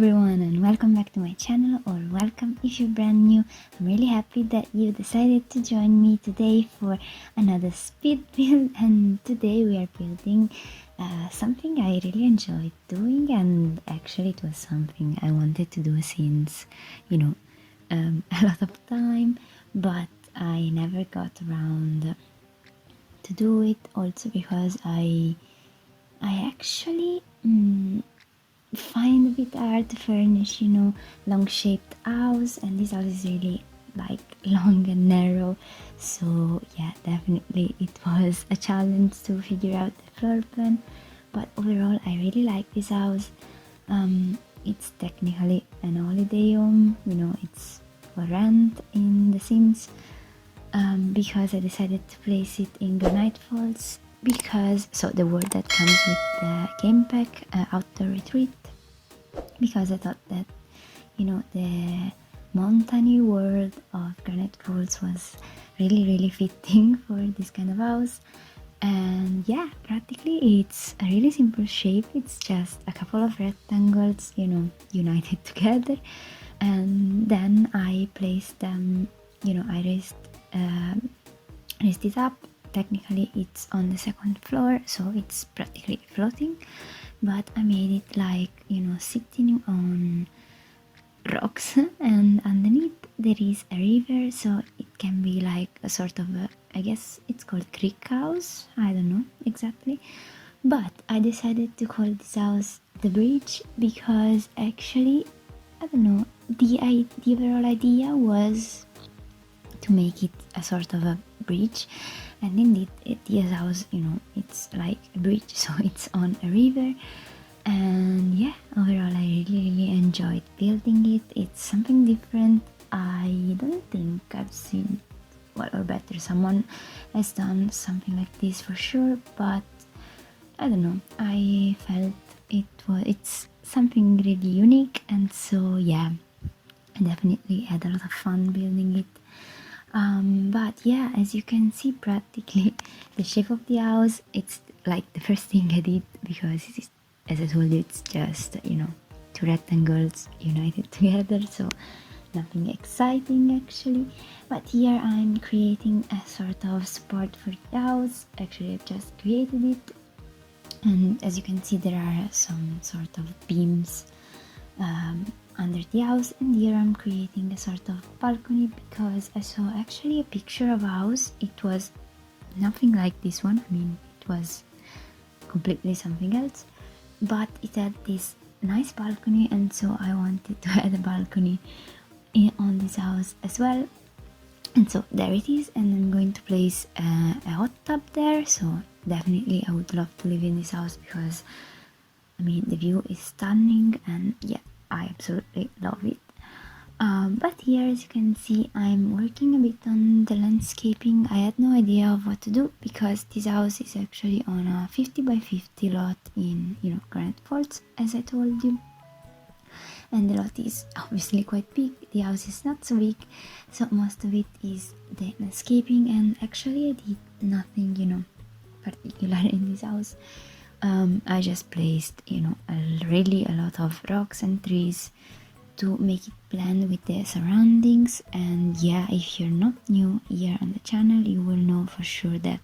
everyone, and welcome back to my channel, or welcome if you're brand new. I'm really happy that you decided to join me today for another speed build, and today we are building something I really enjoyed doing, and actually it was something I wanted to do since, a lot of time, but I never got around to do it, also because I actually find a bit hard to furnish, long shaped house, and this house is really like long and narrow, so yeah, definitely it was a challenge to figure out the floor plan. But overall I really like this house. It's technically an holiday home, it's for rent in The Sims, because I decided to place it in Granite Falls, because the word that comes with the game pack, Outdoor Retreat, because I thought that the mountainy world of Granite Falls was really fitting for this kind of house. And yeah, practically it's a really simple shape. It's just a couple of rectangles united together, and then I placed them, I raised it up. Technically it's on the second floor, so it's practically floating, but I made it like sitting on rocks, and underneath there is a river, so it can be like a sort of I guess it's called creek house, I don't know exactly, but I decided to call this house the bridge, because actually, I don't know, the overall idea was to make it a sort of a bridge, and indeed this house, it's like a bridge, so it's on a river. And yeah, overall I really enjoyed building it. It's something different. I don't think I've seen, well, or better, someone has done something like this for sure, but I don't know, I felt it's something really unique, and so yeah, I definitely had a lot of fun building it. But yeah, as you can see, practically the shape of the house, it's like the first thing I did, because it is, as I told you, it's just two rectangles united together, so nothing exciting actually. But here I'm creating a sort of support for the house. Actually I've just created it, and as you can see there are some sort of beams under the house, and here I'm creating a sort of balcony, because I saw actually a picture of a house. It was nothing like this one, I mean it was completely something else, but it had this nice balcony, and so I wanted to add a balcony on this house as well. And so there it is, and I'm going to place a hot tub there, so definitely I would love to live in this house, because I mean the view is stunning, and yeah, I absolutely love it. But here, as you can see, I'm working a bit on the landscaping. I had no idea of what to do, because this house is actually on a 50 by 50 lot in Granite Falls, as I told you, and the lot is obviously quite big. The house is not so big, so most of it is the landscaping, and actually I did nothing particular in this house. I just placed a lot of rocks and trees to make it blend with the surroundings. And yeah, if you're not new here on the channel, you will know for sure that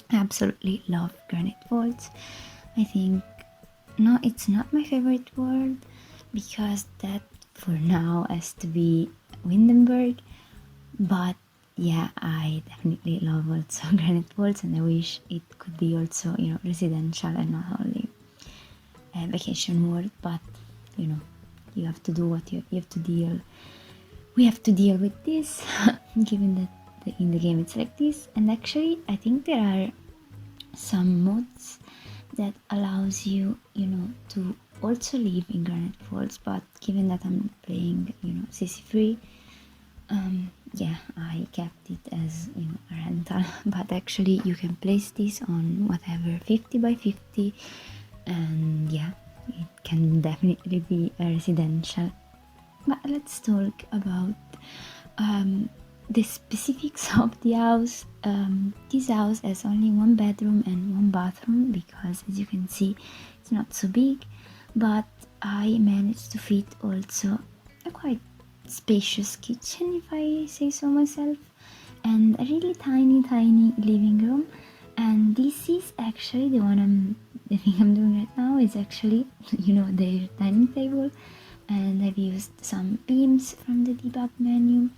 I absolutely love Granite Falls. I think it's not my favorite world, because that for now has to be Windenburg, but yeah, I definitely love also Granite Falls, and I wish it could be also residential and not only a vacation world. But you have to do what you have to deal. We have to deal with this, given that in the game it's like this. And actually I think there are some mods that allows you to also live in Granite Falls, but given that I'm playing CC free, yeah, I kept it as a rental. But actually you can place this on whatever 50 by 50, and yeah, it can definitely be a residential. But let's talk about the specifics of the house. This house has only one bedroom and one bathroom, because as you can see it's not so big, but I managed to fit also a quite spacious kitchen, if I say so myself, and a really tiny living room. And this is actually the thing I'm doing right now is actually their dining table, and I've used some beams from the debug menu,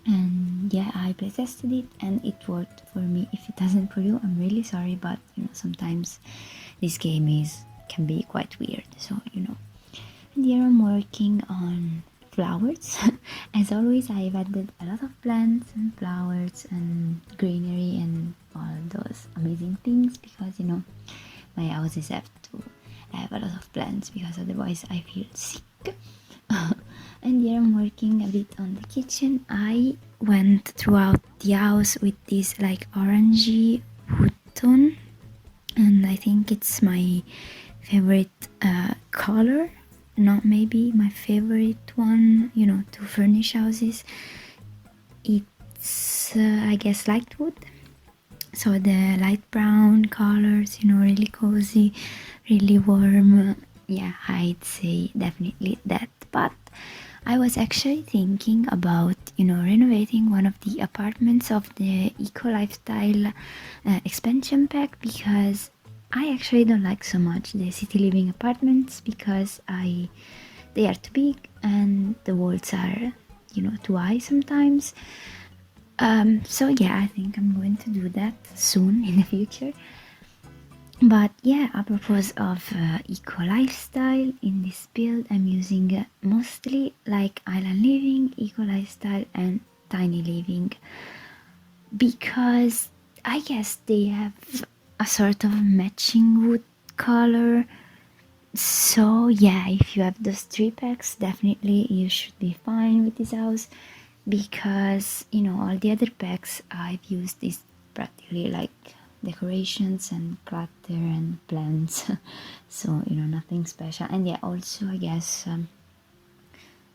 and yeah, I playtested it and it worked for me. If it doesn't for you, I'm really sorry, but sometimes this game can be quite weird, so and here I'm working on flowers. As always, I've added a lot of plants and flowers and greenery and all those amazing things because my houses have to have a lot of plants because otherwise I feel sick. And here I'm working a bit on the kitchen. I went throughout the house with this like orangey wood tone, and I think it's my favorite color. Not maybe my favorite one, to furnish houses. It's I guess light wood, so the light brown colors, really cozy, really warm. Yeah, I'd say definitely that. But I was actually thinking about renovating one of the apartments of the eco lifestyle expansion pack, because I actually don't like so much the city living apartments because they are too big and the walls are too high sometimes. So yeah, I think I'm going to do that soon in the future. But yeah, apropos of eco lifestyle, in this build I'm using mostly like island living, eco lifestyle and tiny living, because I guess they have a sort of matching wood color. So yeah, if you have those 3 packs, definitely you should be fine with this house, because all the other packs I've used is practically like decorations and clutter and plants. So nothing special. And yeah, also I guess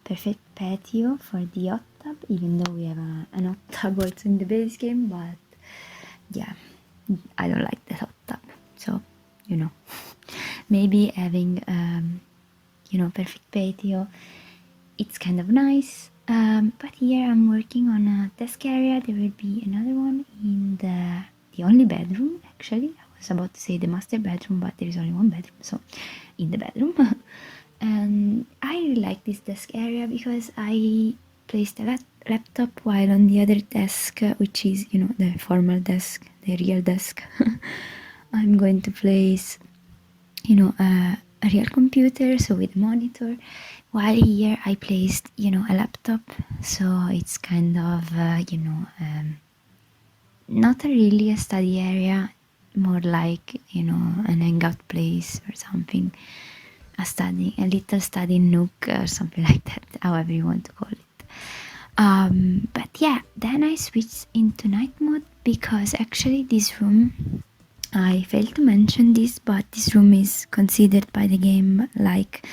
perfect patio for the hot tub, even though we have an hot tub also in the base game, but yeah, I don't like the hot tub, so maybe having perfect patio, it's kind of nice. But here I'm working on a desk area. There will be another one in the only bedroom. Actually, I was about to say the master bedroom, but there is only one bedroom, so in the bedroom. And I really like this desk area because I placed a laptop, while on the other desk, which is the formal desk, the real desk, I'm going to place a real computer, so with a monitor, while here I placed a laptop, so it's kind of not really a study area, more like an hangout place or something, a little study nook or something like that, however you want to call it. But yeah, then I switched into night mode because actually this room, I failed to mention this, but this room is considered by the game like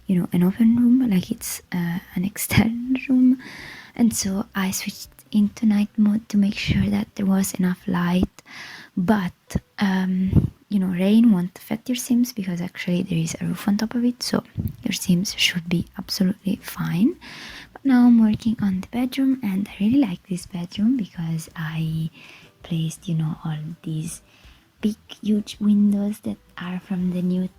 an open room, like it's an external room, and so I switched into night mode to make sure that there was enough light. But rain won't affect your sims because actually there is a roof on top of it, so your sims should be absolutely fine. But now I'm working on the bedroom, and I really like this bedroom because I placed all these big huge windows that are from the new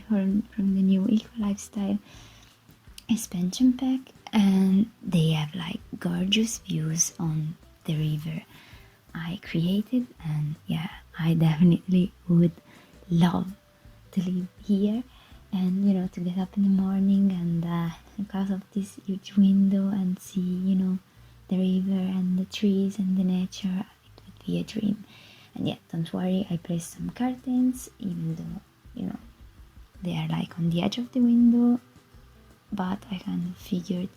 from the new eco lifestyle expansion pack, and they have like gorgeous views on the river I created. And yeah, I definitely would love to live here, and to get up in the morning and look out of this huge window and see the river and the trees and the nature. It would be a dream. And yeah, don't worry, I placed some curtains, even though they are like on the edge of the window, but I kind of figured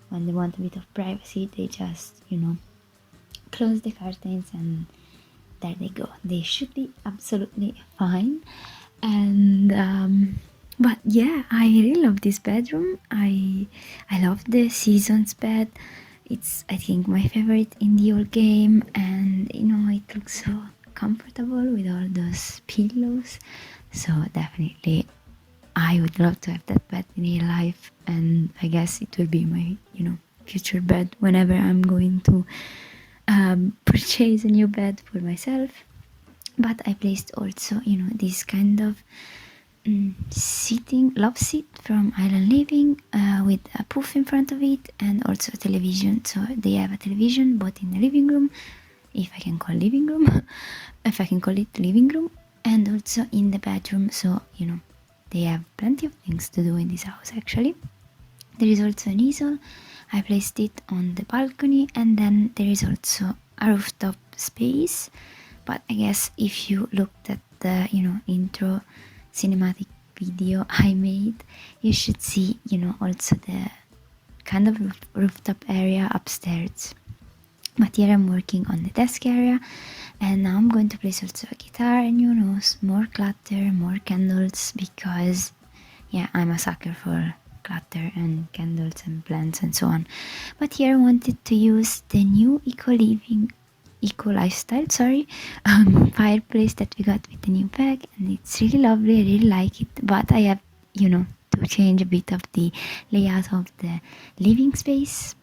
when they want a bit of privacy, they just close the curtains, and there they go. They should be absolutely fine. And but yeah, I really love this bedroom. I love the seasons bed. It's, I think, my favorite in the whole game, and it looks so comfortable with all those pillows So definitely I would love to have that bed in real life, and I guess it will be my, future bed whenever I'm going to purchase a new bed for myself. But I placed also, this kind of sitting love seat from Island Living with a poof in front of it, and also a television. So they have a television both in the living room, if I can call living room, if I can call it living room, and also in the bedroom. So they have plenty of things to do in this house actually. There is also an easel. I placed it on the balcony, and then there is also a rooftop space. But I guess if you looked at the intro cinematic video I made, you should see also the kind of rooftop area upstairs. But here I'm working on the desk area, and now I'm going to place also a guitar and more clutter, more candles, because yeah, I'm a sucker for clutter and candles and plants and so on. But here I wanted to use the new eco lifestyle fireplace that we got with the new bag, and it's really lovely. I really like it, but I have to change a bit of the layout of the living space.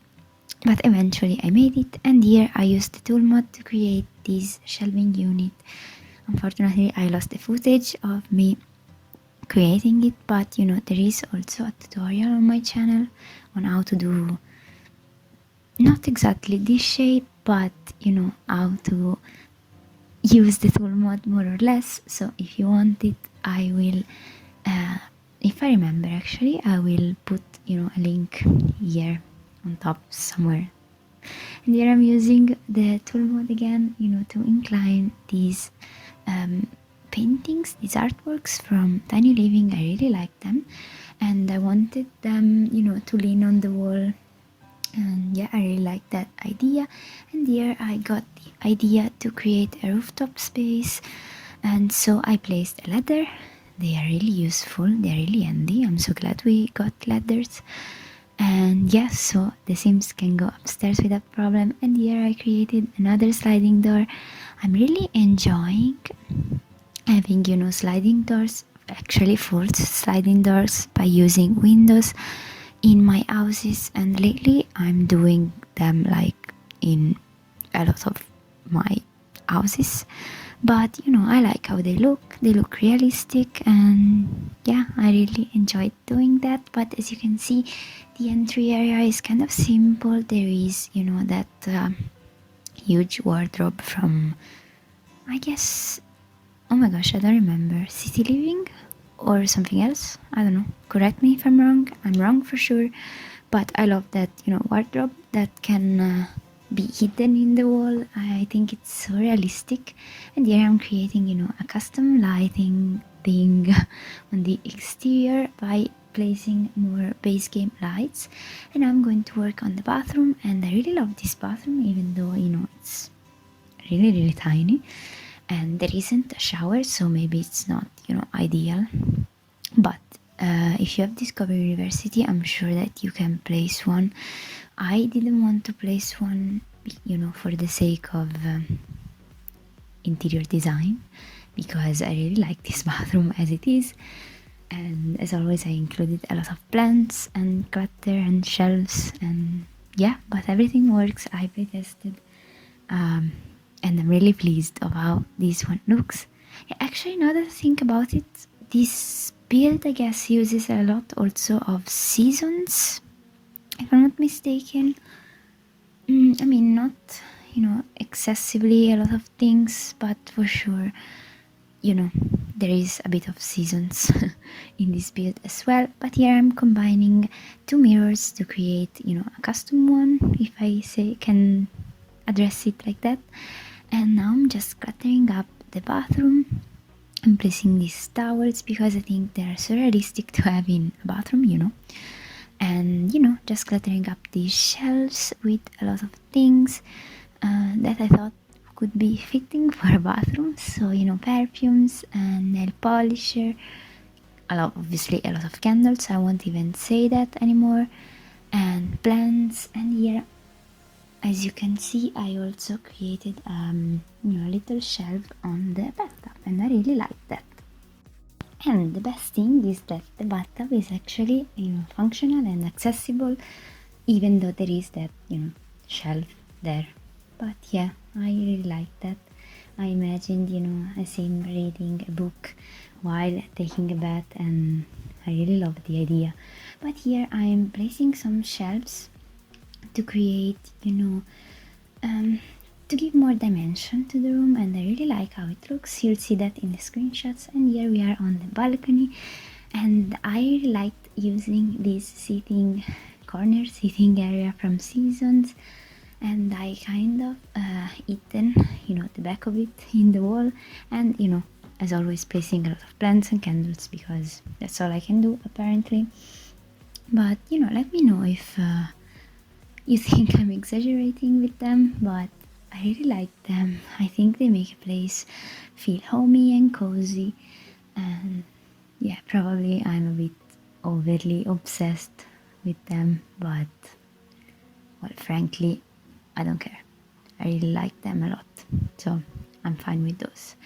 But eventually I made it, and here I used the tool mod to create this shelving unit. Unfortunately I lost the footage of me creating it, but there is also a tutorial on my channel on how to do not exactly this shape, but how to use the tool mod more or less. So if you want it, I will if I remember actually, I will put a link here on top somewhere. And here I'm using the tool mod again, to incline these paintings, these artworks from Tiny Living. I really like them, and I wanted them to lean on the wall, and yeah, I really like that idea. And here I got the idea to create a rooftop space, and so I placed a ladder. They are really useful, they're really handy. I'm so glad we got ladders. And yes, so the Sims can go upstairs without problem. And here I created another sliding door. I'm really enjoying having sliding doors, actually full sliding doors, by using windows in my houses. And lately I'm doing them like in a lot of my houses, but I like how they look realistic, and yeah, I really enjoyed doing that. But as you can see, the entry area is kind of simple. There is that huge wardrobe from, I guess, oh my gosh, I don't remember, City Living or something else, I don't know, correct me if I'm wrong. I'm wrong for sure, but I love that wardrobe that can be hidden in the wall. I think it's so realistic. And here I'm creating a custom lighting thing on the exterior by placing more base game lights. And I'm going to work on the bathroom, and I really love this bathroom, even though it's really tiny and there isn't a shower, so maybe it's not ideal. But if you have Discovery University, I'm sure that you can place one. I didn't want to place one for the sake of interior design, because I really like this bathroom as it is. And as always, I included a lot of plants and clutter and shelves, and yeah, but everything works. I playtested, and I'm really pleased of how this one looks. Yeah, actually, now that I think about it, this build I guess uses a lot also of seasons, if I'm not mistaken. I mean, not excessively a lot of things, but for sure there is a bit of seasons in this build as well. But here I'm combining two mirrors to create a custom one, if I can address it like that. And now I'm just cluttering up the bathroom. I'm placing these towels because I think they're so realistic to have in a bathroom, and just cluttering up these shelves with a lot of things that I thought could be fitting for a bathroom. So perfumes and nail polisher, obviously a lot of candles, I won't even say that anymore, and plants. And here, as you can see, I also created a little shelf on the bathtub, and I really like that. And the best thing is that the bathtub is actually, functional and accessible, even though there is that, shelf there. But yeah, I really like that. I imagined, a scene reading a book while taking a bath, and I really love the idea. But here I am placing some shelves to create, to give more dimension to the room, and I really like how it looks. You'll see that in the screenshots. And here we are on the balcony, and I really liked using this seating area from Seasons, and I kind of hidden, the back of it in the wall, and as always, placing a lot of plants and candles because that's all I can do apparently. But let me know if you think I'm exaggerating with them, but I really like them. I think they make a place feel homey and cozy, and yeah, probably I'm a bit overly obsessed with them, but well, frankly, I don't care. I really like them a lot, so I'm fine with those.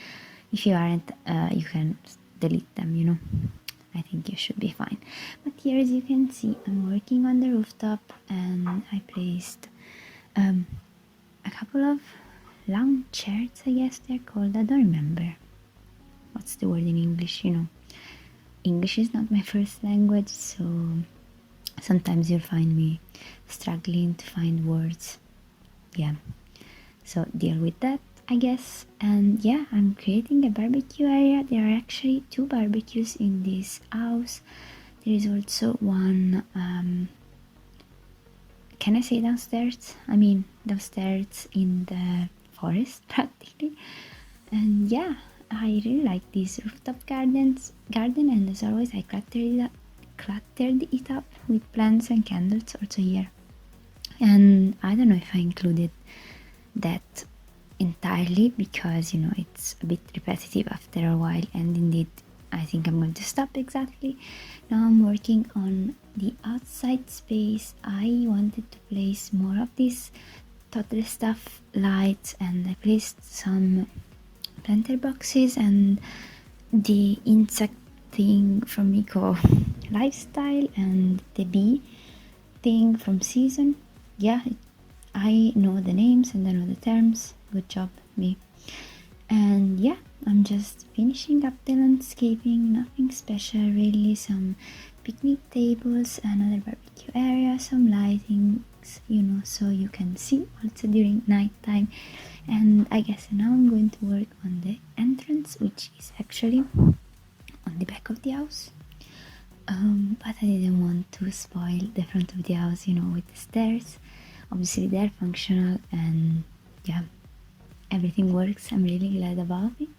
If you aren't, you can delete them, I think you should be fine. But here, as you can see, I'm working on the rooftop, and I placed a couple of long chairs, I guess they're called. I don't remember what's the word in English. English is not my first language, so sometimes you'll find me struggling to find words. Yeah, so deal with that, I guess. And yeah, I'm creating a barbecue area. There are actually 2 barbecues in this house. There is also one, can I say downstairs? I mean downstairs in the forest practically. And yeah, I really like this rooftop garden, and as always I cluttered it up with plants and candles also here. And I don't know if I included that entirely because it's a bit repetitive after a while, and indeed I think I'm going to stop exactly. Now I'm working on the outside space. I wanted to place more of this toddler stuff, lights, and I placed some planter boxes and the insect thing from Eco Lifestyle and the bee thing from Season. Yeah, I know the names and I know the terms. Good job, me. And yeah, I'm just finishing up the landscaping. Nothing special really. Some picnic tables, another barbecue area, some lightings, so you can see also during night time. And I guess now I'm going to work on the entrance, which is actually on the back of the house. But I didn't want to spoil the front of the house, with the stairs. Obviously they're functional, and yeah, everything works. I'm really glad about it.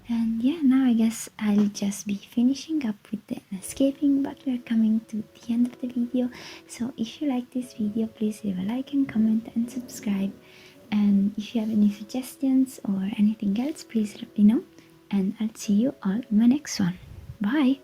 And yeah, now I guess I'll just be finishing up with the landscaping, but we're coming to the end of the video. So if you like this video, please leave a like and comment and subscribe. And if you have any suggestions or anything else, please let me know. And I'll see you all in my next one. Bye!